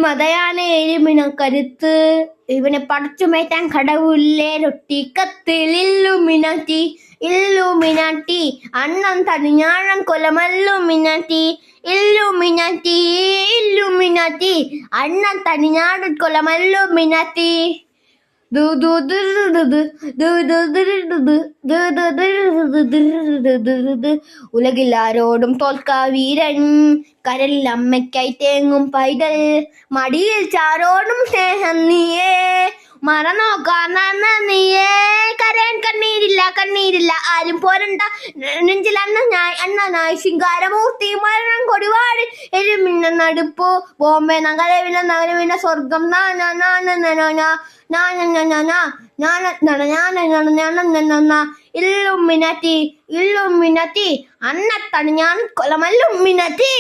മതയാണ് എരുമിനം കരുത്ത്, ഇവനെ പടച്ചുമേറ്റാൻ കടവുള്ളേ റൊട്ടിക്കത്തിൽ Illuminati Illuminati അണ്ണം തടിഞ്ഞാഴം കൊലമല്ലുമിനാറ്റി Illuminati Illuminati അണ്ണം തടിഞ്ഞാഴം കൊലമല്ലുമിനാറ്റി. ഉലകിൽ ആരോടും തോൽക്കാ വീരൻ, കരലിൽ അമ്മയ്ക്കായി തേങ്ങും പൈതൽ, മടിയിൽ ചാരോടും സ്നേഹം നീയേ, മറന്നോക്കാൻ നീയേ. കരയാൻ കണ്ണീരില്ല ആരും പോരണ്ട നെഞ്ചിൽ അണ്ണനായി ശിങ്കാരമൂർത്തി, മരണം കൊടിവാടി എരുമിന്ന നടുപ്പു ബോംബെ നഗരവിന സ്വർഗം ഇല്ലുമിനാറ്റി ഇല്ലുമിനാറ്റി അന്നത്തണ് ഞാൻ കൊലമല്ലുമിനാറ്റി.